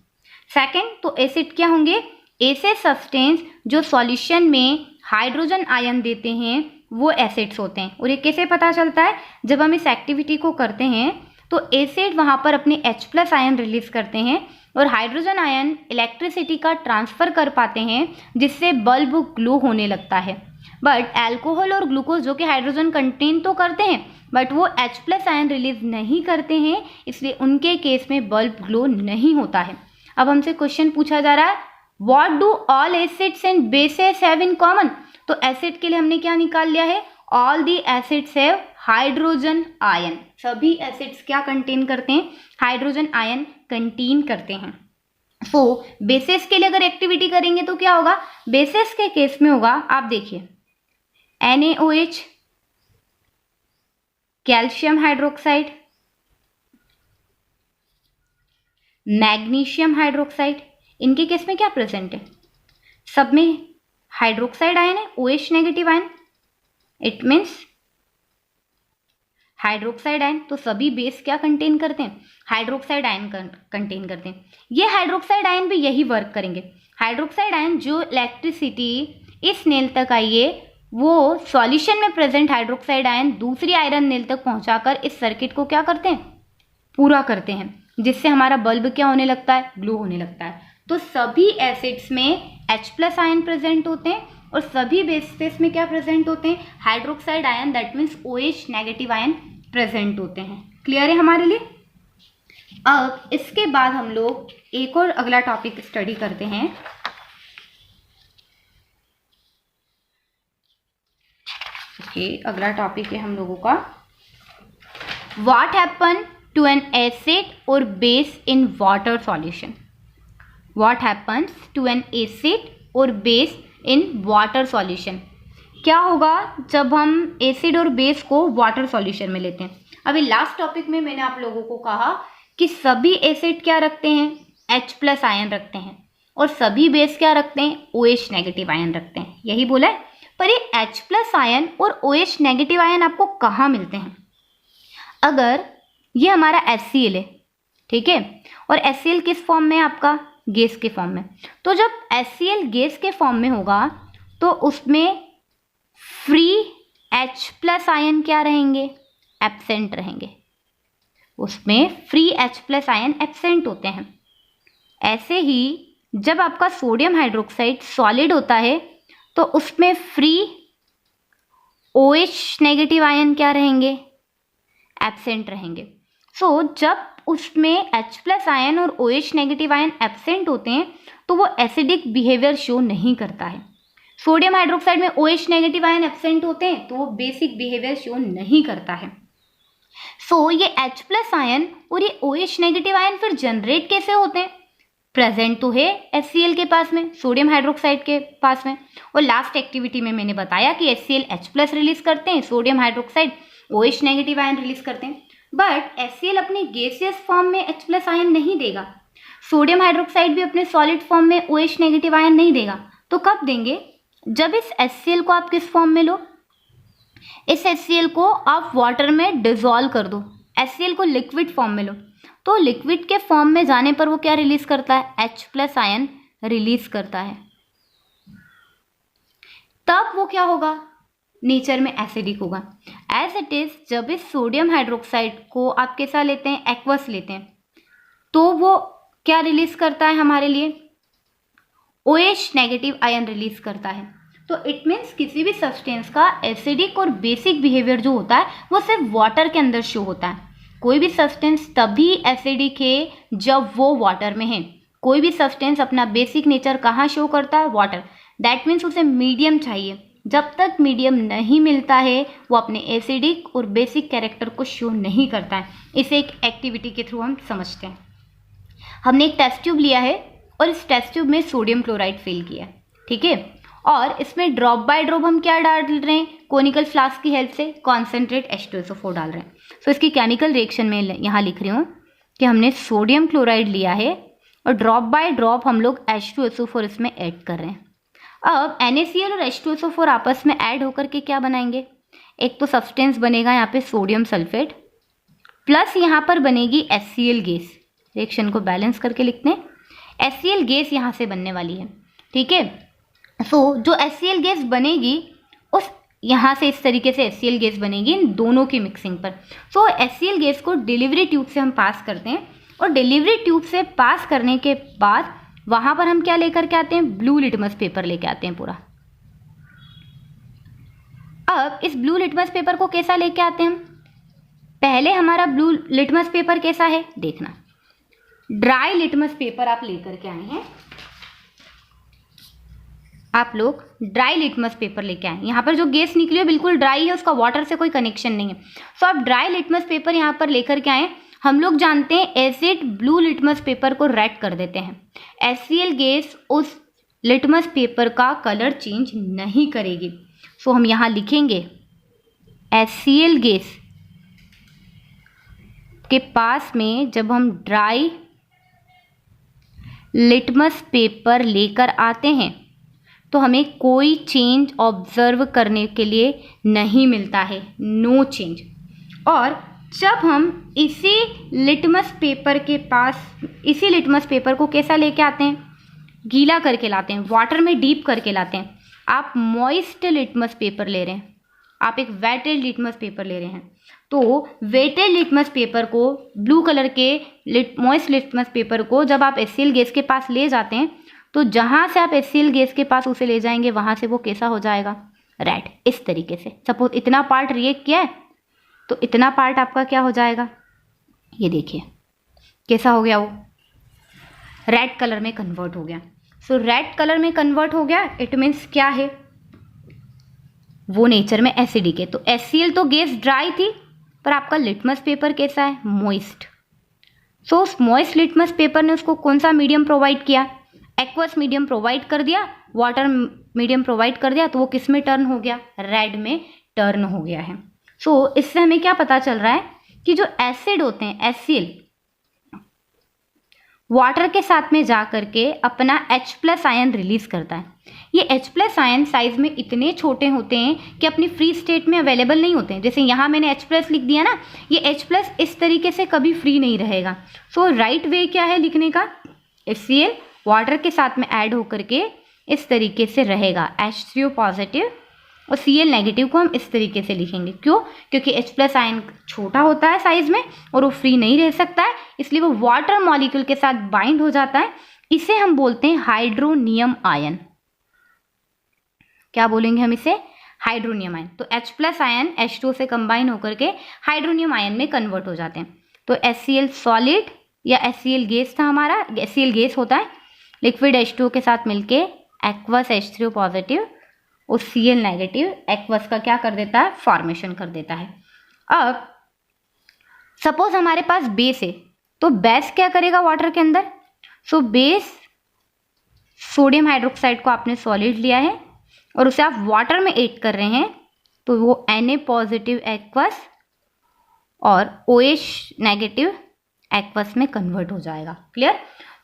सेकंड, तो एसिड क्या होंगे, ऐसे सब्सटेंस जो सॉल्यूशन में हाइड्रोजन आयन देते हैं वो एसिड्स होते हैं। और ये कैसे पता चलता है, जब हम इस एक्टिविटी को करते हैं तो एसिड वहाँ पर अपने H प्लस आयन रिलीज करते हैं और हाइड्रोजन आयन इलेक्ट्रिसिटी का ट्रांसफ़र कर पाते हैं, जिससे बल्ब ग्लो होने लगता है। बट अल्कोहल और ग्लूकोज जो कि हाइड्रोजन कंटेन तो करते हैं बट वो H प्लस आयन रिलीज नहीं करते हैं, इसलिए उनके केस में बल्ब ग्लो नहीं होता है। अब हमसे क्वेश्चन पूछा जा रहा है, what do all acids and bases have in common. तो एसिड के लिए हमने क्या निकाल लिया है, all the acids have hydrogen ion. सभी एसिड्स क्या कंटेन करते हैं, हाइड्रोजन आयन कंटेन करते हैं। सो बेसिस के लिए अगर एक्टिविटी करेंगे तो क्या होगा, बेसिस के केस में होगा, आप देखिए NaOH, calcium hydroxide, magnesium hydroxide, इनके केस में क्या प्रेजेंट है, सब में हाइड्रोक्साइड आयन है, OH negative ion, it means hydroxide ion. तो सभी बेस क्या कंटेन करते हैं, हाइड्रोक्साइड आयन कंटेन करते हैं। ये हाइड्रोक्साइड आयन भी यही वर्क करेंगे। हाइड्रोक्साइड आयन जो इलेक्ट्रिसिटी इस नेल तक आई है वो सॉल्यूशन में प्रेजेंट हाइड्रोक्साइड आयन दूसरी आयरन नेल तक पहुंचाकर इस सर्किट को क्या करते हैं, पूरा करते हैं, जिससे हमारा बल्ब क्या होने लगता है, ग्लो होने लगता है। तो सभी एसिड्स में H प्लस आयन प्रेजेंट होते हैं और सभी बेसिस में क्या प्रेजेंट होते हैं, hydroxide ion, that means OH negative ion present होते हैं। क्लियर है हमारे लिए। अब इसके बाद हम लोग एक और अगला टॉपिक स्टडी करते हैं। अगला टॉपिक है हम लोगों का, what happen to an acid और base in water solution. What happens to an acid और बेस इन वाटर सॉल्यूशन। क्या होगा जब हम एसिड और बेस को वाटर सॉल्यूशन में लेते हैं। अभी लास्ट टॉपिक में मैंने आप लोगों को कहा कि सभी एसिड क्या रखते हैं, H प्लस आयन रखते हैं और सभी बेस क्या रखते हैं, OH नेगेटिव आयन रखते हैं, यही बोला है। पर ये H प्लस आयन और OH नेगेटिव आयन आपको कहाँ मिलते हैं, अगर ये हमारा HCl है, ठीक है, और HCl किस फॉर्म में है आपका, गैस के फॉर्म में। तो जब HCl गैस के फॉर्म में होगा तो उसमें फ्री H प्लस आयन क्या रहेंगे, एब्सेंट रहेंगे, उसमें free H plus ion absent होते हैं। ऐसे ही जब आपका सोडियम हाइड्रोक्साइड सॉलिड होता है तो उसमें फ्री OH नेगेटिव आयन क्या रहेंगे, एब्सेंट रहेंगे। सो जब उसमें H प्लस आयन और OH नेगेटिव आयन एब्सेंट होते हैं तो वो एसिडिक बिहेवियर शो नहीं करता है। सोडियम हाइड्रोक्साइड में OH नेगेटिव आयन एब्सेंट होते हैं तो वो बेसिक बिहेवियर शो नहीं करता है। सो ये H प्लस आयन और ये OH नेगेटिव आयन फिर जनरेट कैसे होते हैं, प्रेजेंट तो है HCl के पास में, सोडियम हाइड्रोक्साइड के पास में, और लास्ट एक्टिविटी में मैंने बताया कि HCl H प्लस रिलीज करते हैं, sodium hydroxide OH negative ion release करते हैं। बट HCl अपने गैसियस फॉर्म में H प्लस आयन नहीं देगा, सोडियम हाइड्रोक्साइड भी अपने सॉलिड फॉर्म में OH नेगेटिव आयन नहीं देगा। तो कब देंगे, जब इस HCl को आप किस फॉर्म में लो, इस HCl को आप वाटर में डिजोल्व कर दो, HCl को लिक्विड फॉर्म में लो, तो लिक्विड के फॉर्म में जाने पर वो क्या रिलीज करता है, H प्लस आयन रिलीज करता है। तब वो क्या होगा, नेचर में एसिडिक होगा। एज इट इज जब इस सोडियम हाइड्रोक्साइड को आप कैसा लेते हैं, एक्वस लेते हैं, तो वो क्या रिलीज करता है हमारे लिए, OH नेगेटिव आयन रिलीज करता है। तो इट मीन्स किसी भी सब्सटेंस का एसिडिक और बेसिक बिहेवियर जो होता है वो सिर्फ वाटर के अंदर शो होता है। कोई भी सब्सटेंस तभी एसिडिक है जब वो वाटर में है। कोई भी सब्सटेंस अपना बेसिक नेचर कहाँ शो करता है, वाटर। दैट मीन्स उसे मीडियम चाहिए, जब तक मीडियम नहीं मिलता है वो अपने एसिडिक और बेसिक कैरेक्टर को शो नहीं करता है। इसे एक एक्टिविटी के थ्रू हम समझते हैं। हमने एक टेस्ट ट्यूब लिया है और इस टेस्ट ट्यूब में सोडियम क्लोराइड फिल किया है, ठीक है, और इसमें ड्रॉप बाय ड्रॉप हम क्या डाल रहे हैं, कोनिकल फ्लास्क की हेल्प से कॉन्सेंट्रेट H2SO4 डाल रहे हैं। सो इसकी केमिकल रिएक्शन में यहाँ लिख रही हूँ कि हमने सोडियम क्लोराइड लिया है और ड्रॉप बाय ड्रॉप हम लोग H2SO4 इसमें ऐड कर रहे हैं। अब NaCl और H2SO4 आपस में ऐड होकर के क्या बनाएंगे, एक तो सब्सटेंस बनेगा यहाँ पे सोडियम सल्फेट, प्लस यहाँ पर बनेगी HCl गैस। रिएक्शन को बैलेंस करके लिखते हैं, HCl गैस यहाँ से बनने वाली है, ठीक है। सो जो HCl गैस बनेगी उस यहाँ से इस तरीके से HCl गैस बनेगी इन दोनों की मिक्सिंग पर। सो HCl गैस को डिलीवरी ट्यूब से हम पास करते हैं और डिलीवरी ट्यूब से पास करने के बाद वहाँ पर हम क्या लेकर के आते हैं, ब्लू लिटमस पेपर लेके आते हैं पूरा। अब इस ब्लू लिटमस पेपर को कैसा लेके आते हैं हम, पहले हमारा ब्लू लिटमस पेपर कैसा है देखना, ड्राई लिटमस पेपर आप लेकर के आए हैं, आप लोग ड्राई लिटमस पेपर लेके आए। यहाँ पर जो गैस निकली है बिल्कुल ड्राई है, उसका वाटर से कोई कनेक्शन नहीं है। सो आप ड्राई लिटमस पेपर यहाँ पर लेकर के आए। हम लोग जानते हैं एसिड ब्लू लिटमस पेपर को रेड कर देते हैं, HCl गैस उस लिटमस पेपर का कलर चेंज नहीं करेगी। सो हम यहाँ लिखेंगे HCl गैस के पास में जब हम ड्राई लिटमस पेपर लेकर आते हैं तो हमें कोई चेंज ऑब्जर्व करने के लिए नहीं मिलता है, नो चेंज। और जब हम इसी लिटमस पेपर को कैसा लेके आते हैं, गीला करके लाते हैं, वाटर में डीप करके लाते हैं। आप मॉइस्ट लिटमस पेपर ले रहे हैं, आप एक वेटेड लिटमस पेपर ले रहे हैं, तो वेटेड लिटमस पेपर को, ब्लू कलर के मॉइस्ट लिटमस पेपर को जब आप HCl गैस के पास ले जाते हैं तो जहाँ से आप HCl गैस के पास उसे ले जाएंगे वहाँ से वो कैसा हो जाएगा, रेड। इस तरीके से सपोज इतना पार्ट रिएक्ट किया है तो इतना पार्ट आपका क्या हो जाएगा, ये देखिए कैसा हो गया, वो रेड कलर में कन्वर्ट हो गया। सो रेड कलर में कन्वर्ट हो गया, इट मीन्स क्या है, वो नेचर में एसिडिक है। तो HCl तो गैस ड्राई थी पर आपका लिटमस पेपर कैसा है, मॉइस्ट। सो उस मॉइस्ट लिटमस पेपर ने उसको कौन सा मीडियम प्रोवाइड किया, एक्वस मीडियम प्रोवाइड कर दिया, वाटर मीडियम प्रोवाइड कर दिया, तो वो किस में टर्न हो गया, रेड में टर्न हो गया है। सो इससे हमें क्या पता चल रहा है कि जो एसिड होते हैं HCl वाटर के साथ में जा करके अपना H+ आयन रिलीज करता है। ये H+ आयन साइज में इतने छोटे होते हैं कि अपनी फ्री स्टेट में अवेलेबल नहीं होते हैं। जैसे यहाँ मैंने H+ लिख दिया ना, ये H+ इस तरीके से कभी फ्री नहीं रहेगा। सो राइट वे क्या है लिखने का, HCl वाटर के साथ में ऐड होकर के इस तरीके से रहेगा, H3O पॉजिटिव और Cl नेगेटिव को हम इस तरीके से लिखेंगे। क्यों, क्योंकि H+ आयन छोटा होता है साइज में और वो फ्री नहीं रह सकता है, इसलिए वो वाटर मॉलिक्यूल के साथ बाइंड हो जाता है। इसे हम बोलते हैं हाइड्रोनियम आयन। क्या बोलेंगे हम इसे, हाइड्रोनियम आयन। तो H+ आयन H2 से कंबाइन होकर के हाइड्रोनियम आयन में कन्वर्ट हो जाते हैं। तो HCl सॉलिड या HCl गैस था हमारा, HCl गैस होता है लिक्विड H2 के साथ मिलके एक्वस H3O पॉजिटिव और Cl नेगेटिव एक्वस का क्या कर देता है, फॉर्मेशन कर देता है। अब सपोज हमारे पास बेस है, तो बेस क्या करेगा वाटर के अंदर, सो बेस सोडियम हाइड्रोक्साइड को आपने सॉलिड लिया है और उसे आप वाटर में ऐड कर रहे हैं, तो वो Na पॉजिटिव एक्वस और OH नेगेटिव एक्वस में कन्वर्ट हो जाएगा। क्लियर।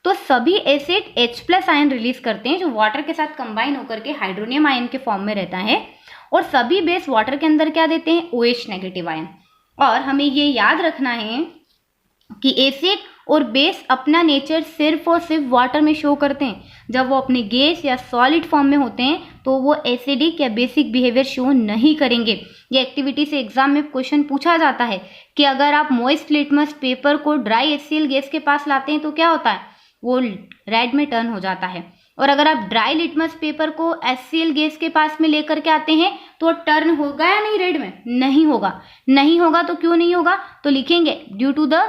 तो सभी एसिड H+ आयन रिलीज करते हैं जो वाटर के साथ कंबाइन होकर के हाइड्रोनियम आयन के फॉर्म में रहता है, और सभी बेस वाटर के अंदर क्या देते हैं, OH नेगेटिव आयन। और हमें ये याद रखना है कि एसिड और बेस अपना नेचर सिर्फ और सिर्फ वाटर में शो करते हैं। जब वो अपने गैस या सॉलिड फॉर्म में होते हैं तो वो एसिडिक या बेसिक बिहेवियर शो नहीं करेंगे। ये एक्टिविटी से एग्जाम में क्वेश्चन पूछा जाता है कि अगर आप मॉइस्ट लिटमस पेपर को ड्राई HCl गैस के पास लाते हैं तो क्या होता है, वो रेड में टर्न हो जाता है। और अगर आप ड्राई लिटमस पेपर को HCl गैस के पास में लेकर के आते हैं तो टर्न होगा या नहीं रेड में, नहीं होगा। नहीं होगा तो क्यों नहीं होगा, तो लिखेंगे due to the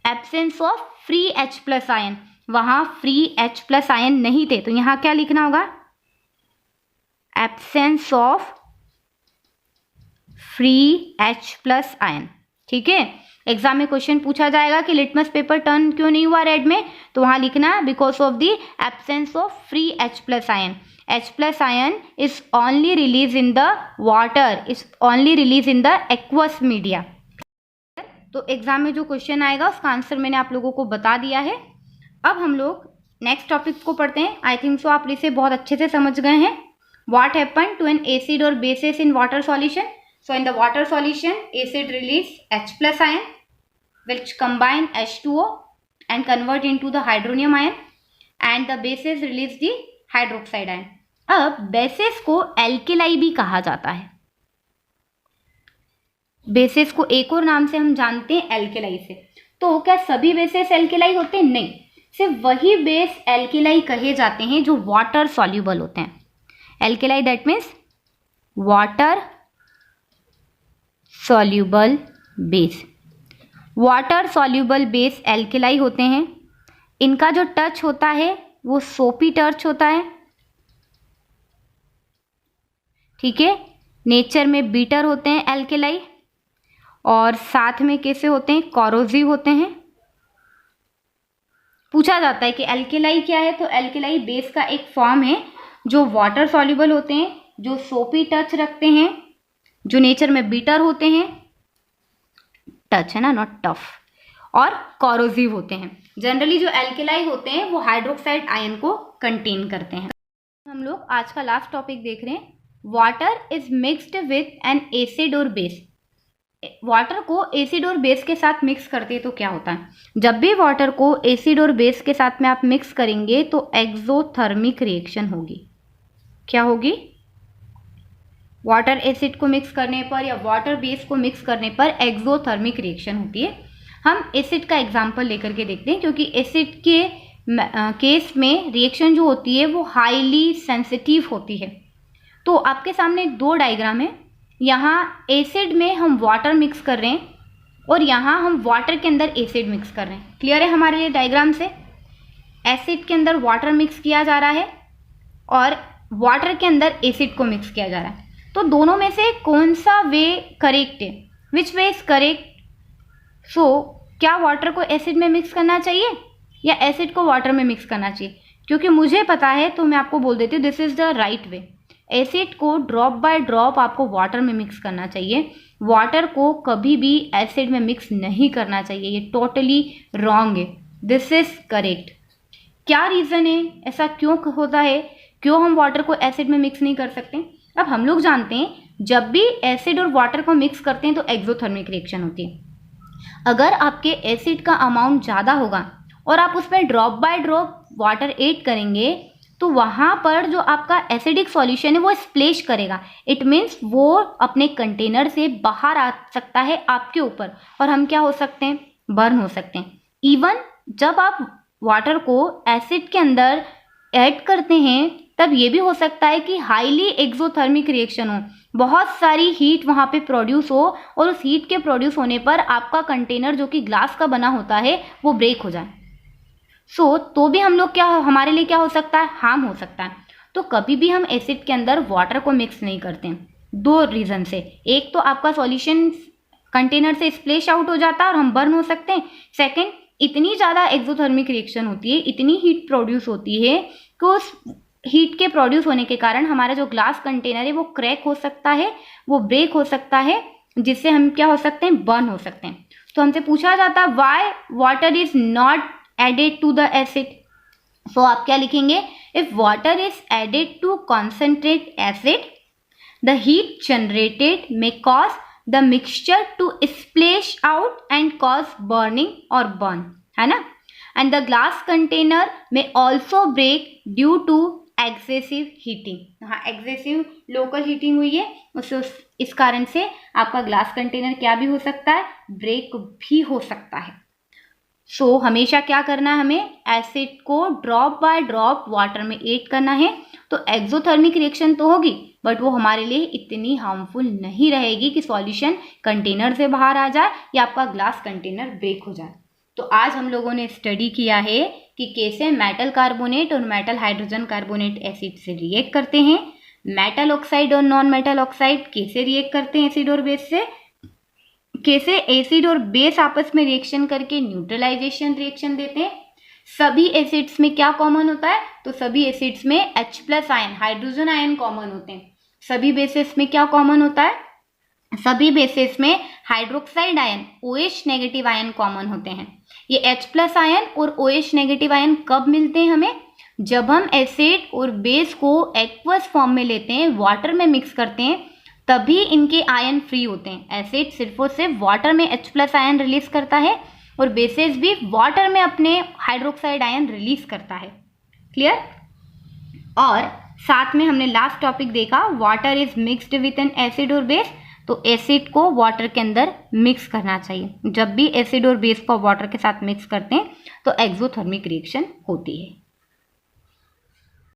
absence of free H+ ion. वहां फ्री H+ आयन नहीं थे, तो यहां क्या लिखना होगा, absence of free H+ ion. ठीक है, एग्जाम में क्वेश्चन पूछा जाएगा कि लिटमस पेपर टर्न क्यों नहीं हुआ रेड में, तो वहां लिखना because of the absence of free H+ ion. H+ ion is only released in the water, is only released in the aqueous media. तो एग्जाम में जो क्वेश्चन आएगा उसका आंसर मैंने आप लोगों को बता दिया है. अब हम लोग नेक्स्ट टॉपिक को पढ़ते हैं. आई थिंक सो आप इसे बहुत अच्छे से समझ गए हैं. What happen to an acid और bases in water solution? So in the water solution acid release H+ ion which combine H2O and convert into the hydronium ion and the bases release the hydroxide ion. अब basis को alkali भी कहा जाता है. Basis को एक और नाम से हम जानते हैं एल्केलाई से. तो क्या सभी बेसिस एल्केलाई होते हैं? नहीं, सिर्फ वही बेस एल्केलाई कहे जाते हैं जो वाटर सॉल्यूबल होते हैं. Alkali that means water soluble base. Water soluble base alkali होते हैं. इनका जो टच होता है वो सोपी टच होता है. ठीक है, नेचर में बीटर होते हैं एल्केलाई, और साथ में कैसे होते हैं? कॉरोसिव होते हैं. पूछा जाता है कि एल्केलाई क्या है, तो एल्केलाई बेस का एक फॉर्म है जो वाटर सॉल्यूबल होते हैं, जो सोपी टच रखते हैं, जो नेचर में बीटर होते हैं, टच है ना, नॉट टफ, और कॉरोसिव होते हैं. जनरली जो एल्केलाई होते हैं वो हाइड्रोक्साइड आयन को कंटेन करते हैं. हम लोग आज का लास्ट टॉपिक देख रहे हैं. Water is mixed with an acid और बेस. वाटर को एसिड और बेस के साथ मिक्स करते हैं तो क्या होता है? जब भी वाटर को एसिड और बेस के साथ में आप मिक्स करेंगे तो एक्सोथर्मिक रिएक्शन होगी. क्या होगी? वाटर एसिड को मिक्स करने पर या वाटर बेस को मिक्स करने पर एक्सोथर्मिक रिएक्शन होती है. हम एसिड का एग्जांपल लेकर के देखते हैं, क्योंकि एसिड के केस में रिएक्शन जो होती है वो हाईली सेंसिटिव होती है. तो आपके सामने दो डायग्राम है. यहाँ एसिड में हम वाटर मिक्स कर रहे हैं और यहाँ हम वाटर के अंदर एसिड मिक्स कर रहे हैं. क्लियर है हमारे लिए डायग्राम से? एसिड के अंदर वाटर मिक्स किया जा रहा है और वाटर के अंदर एसिड को मिक्स किया जा रहा है. तो दोनों में से कौन सा वे करेक्ट है? विच वे इज करेक्ट? सो क्या वाटर को एसिड में मिक्स करना चाहिए या एसिड को वाटर में मिक्स करना चाहिए? क्योंकि मुझे पता है तो मैं आपको बोल देती हूँ this is the right way. Acid को ड्रॉप बाय ड्रॉप आपको वाटर में मिक्स करना चाहिए. वाटर को कभी भी एसिड में मिक्स नहीं करना चाहिए. ये टोटली रॉन्ग है. This is correct. क्या रीज़न है? ऐसा क्यों होता है? क्यों हम वाटर को एसिड में मिक्स नहीं कर सकते? अब हम लोग जानते हैं जब भी एसिड और वाटर को मिक्स करते हैं तो एक्सोथर्मिक रिएक्शन होती है. अगर आपके एसिड का अमाउंट ज़्यादा होगा और आप उसमें drop by drop water add करेंगे तो वहाँ पर जो आपका एसिडिक सॉल्यूशन है वो स्प्लैश करेगा. इट मीन्स वो अपने कंटेनर से बाहर आ सकता है आपके ऊपर, और हम क्या हो सकते हैं? बर्न हो सकते हैं. इवन जब आप वाटर को एसिड के अंदर ऐड करते हैं तब ये भी हो सकता है कि हाईली एक्सोथर्मिक रिएक्शन हो, बहुत सारी हीट वहाँ पे प्रोड्यूस हो, और उस हीट के प्रोड्यूस होने पर आपका कंटेनर जो कि ग्लास का बना होता है वो ब्रेक हो जाए. तो भी हम लोग क्या, हमारे लिए क्या हो सकता है? हार्म हो सकता है. तो कभी भी हम एसिड के अंदर वाटर को मिक्स नहीं करते हैं. दो रीज़न से. एक तो आपका सॉल्यूशन कंटेनर से स्प्लैश आउट हो जाता है और हम बर्न हो सकते हैं. सेकंड, इतनी ज़्यादा एक्सोथर्मिक रिएक्शन होती है, इतनी हीट प्रोड्यूस होती है कि उस हीट के प्रोड्यूस होने के कारण हमारा जो ग्लास कंटेनर है वो क्रैक हो सकता है, वो ब्रेक हो सकता है, जिससे हम क्या हो सकते हैं? बर्न हो सकते हैं. तो हमसे पूछा जाता है why water is not added to the acid. So आप क्या लिखेंगे? If water is added to concentrate acid, the heat generated may cause the mixture to splash out and cause burning or burn, है ना? And the glass container may also break due to excessive heating. हाँ, excessive local heating हुई है, इस कारण से आपका glass container क्या भी हो सकता है? ब्रेक भी हो सकता है. सो हमेशा क्या करना है? हमें एसिड को ड्रॉप बाय ड्रॉप वाटर में ऐड करना है. तो एक्सोथर्मिक रिएक्शन तो होगी बट वो हमारे लिए इतनी हार्मफुल नहीं रहेगी कि सॉल्यूशन कंटेनर से बाहर आ जाए या आपका ग्लास कंटेनर ब्रेक हो जाए. तो आज हम लोगों ने स्टडी किया है कि कैसे मेटल कार्बोनेट और मेटल हाइड्रोजन कार्बोनेट एसिड से रिएक्ट करते हैं. मेटल ऑक्साइड और नॉन मेटल ऑक्साइड कैसे रिएक्ट करते हैं एसिड और बेस से. कैसे एसिड और बेस आपस में रिएक्शन करके न्यूट्रलाइजेशन रिएक्शन देते हैं. सभी एसिड्स में क्या कॉमन होता है? तो सभी एसिड्स में H+ ion, hydrogen ion common होते हैं। सभी बेसिस में क्या कॉमन होता है? सभी बेसिस में hydroxide ion, OH negative ion common होते हैं। ये H+ आयन और OH नेगेटिव आयन कब मिलते हैं हमें? जब हम एसिड और बेस को एक्वस फॉर्म में लेते हैं, वाटर में मिक्स करते हैं, तभी इनके आयन फ्री होते हैं। एसिड सिर्फ और सिर्फ वाटर में H+ आयन रिलीज करता है और बेसिस भी वाटर में अपने हाइड्रोक्साइड आयन रिलीज करता है। क्लियर? और साथ में हमने लास्ट टॉपिक देखा, water is mixed with an acid और बेस। तो एसिड को वाटर के अंदर मिक्स करना चाहिए। जब भी एसिड और बेस को वाटर के साथ मिक्स करते हैं तो एक्सोथर्मिक रिएक्शन होती है।